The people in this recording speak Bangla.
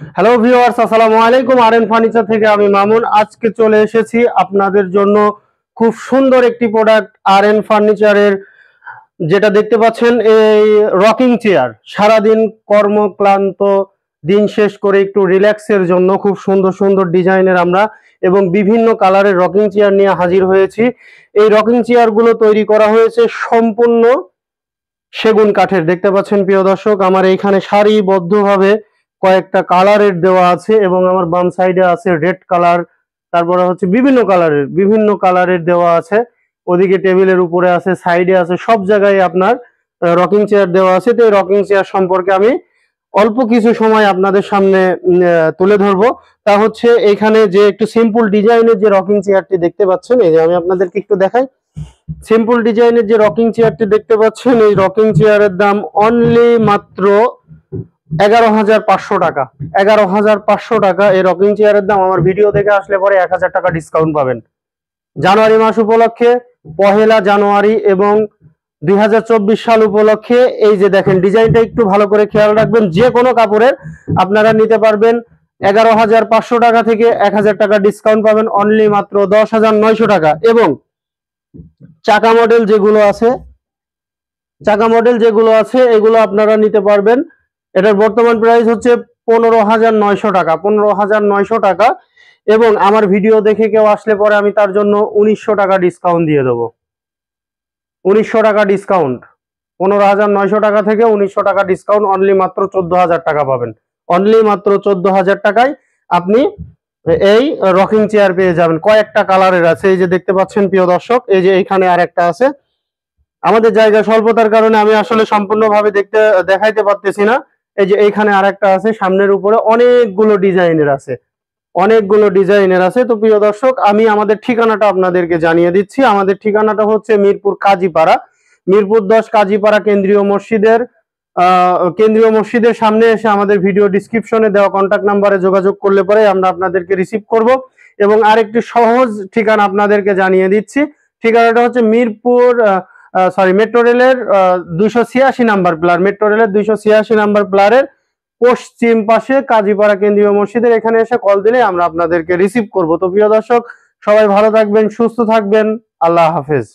হ্যালো ভিউয়ার্স, আসসালামু আলাইকুম। আরএন ফার্নিচার থেকে আমি মামুন। আজকে চলে এসেছি আপনাদের জন্য খুব সুন্দর একটি প্রোডাক্ট আরএন ফার্নিচারের, যেটা দেখতে পাচ্ছেন এই রকিং চেয়ার। সারাদিন কর্মক্লান্ত দিন শেষ করে একটু রিল্যাক্সের জন্য খুব সুন্দর সুন্দর ডিজাইনের আমরা এবং বিভিন্ন কালারের রকিং চেয়ার নিয়ে হাজির হয়েছি। এই রকিং চেয়ারগুলো তৈরি করা হয়েছে সম্পূর্ণ সেগুন কাঠের। দেখতে পাচ্ছেন প্রিয় দর্শক, আমার এইখানে সারিবদ্ধভাবে কয়েকটা কালারের দেওয়া আছে এবং আমার বাম সাইডে আছে রেড কালার, তারপরে হচ্ছে বিভিন্ন কালারের দেওয়া আছে। ওদিকে টেবিলের উপরে আছে, সাইডে আছে, সব জায়গায় আপনার রকিং চেয়ার দেওয়া আছে। তো এই রকিং চেয়ার সম্পর্কে আমি অল্প কিছু সময় আপনাদের সামনে তুলে ধরবো। তা হচ্ছে এখানে যে একটু সিম্পল ডিজাইনের যে রকিং চেয়ারটি দেখতে পাচ্ছেন, এই যে আমি আপনাদেরকে একটু দেখাই। সিম্পল ডিজাইনের যে রকিং চেয়ারটি দেখতে পাচ্ছেন, এই রকিং চেয়ারের দাম অনলি মাত্র 11,500 টাকা। 11,500 টাকা এই রকিং চেয়ারের দাম। আমার ভিডিও দেখে আসলে পরে 1,000 টাকা ডিসকাউন্ট পাবেন জানুয়ারি মাস উপলক্ষে, পহেলা জানুয়ারি এবং 2024 সাল উপলক্ষে। এই যে দেখেন ডিজাইনটা একটু ভালো করে খেয়াল রাখবেন, যে কোনো কাপড়ের আপনারা নিতে পারবেন। 11,500 টাকা থেকে 1,000 টাকা ডিসকাউন্ট পাবেন অনলি মাত্র 10,900 টাকা। এবং চাকা মডেল যেগুলো আছে এগুলো আপনারা নিতে পারবেন। এটার বর্তমান প্রাইস হচ্ছে 15,900 টাকা, 15,900 টাকা। এবং আমার ভিডিও দেখে কেউ আসলে পরে আমি তার জন্য 1,900 টাকা ডিসকাউন্ট দিয়ে দেবো। 1,900 টাকা ডিসকাউন্ট, 15,900 টাকা থেকে 1,900 টাকা ডিসকাউন্ট, অনলি মাত্র 14,000 টাকা পাবেন। অনলি মাত্র 14,000 টাকায় আপনি এই রকিং চেয়ার পেয়ে যাবেন। কয়েকটা কালারের আছে, এই যে দেখতে পাচ্ছেন প্রিয় দর্শক। এই যে এইখানে আরেকটা আছে। আমাদের জায়গা স্বল্পতার কারণে আমি আসলে সম্পূর্ণভাবে দেখাইতে পারতেছি না। এই যে এইখানে আরেকটা আছে, সামনের উপরে অনেকগুলো ডিজাইনের আছে। তো প্রিয় দর্শক, আমি আমাদের ঠিকানাটা আপনাদেরকে জানিয়ে দিচ্ছি। আমাদের ঠিকানাটা হচ্ছে মিরপুর কাজীপাড়া, মিরপুর 10 কাজীপাড়া কেন্দ্রীয় মসজিদের সামনে এসে আমাদের ভিডিও ডিসক্রিপশনে দেওয়া কন্ট্যাক্ট নাম্বারে যোগাযোগ করলে পরে আমরা আপনাদেরকে রিসিভ করব। এবং আরেকটি সহজ ঠিকানা আপনাদেরকে জানিয়ে দিচ্ছি। ঠিকানাটা হচ্ছে মিরপুর মেট্রো রেলের 286 নাম্বার প্লার, মেট্রো রেলের 286 নাম্বার প্লারের পশ্চিম পাশে কাজীপাড়া কেন্দ্রীয় মসজিদের এখানে এসে কল দিলে আমরা আপনাদেরকে রিসিভ করব। তো প্রিয় দর্শক, সবাই ভালো থাকবেন, সুস্থ থাকবেন। আল্লাহ হাফেজ।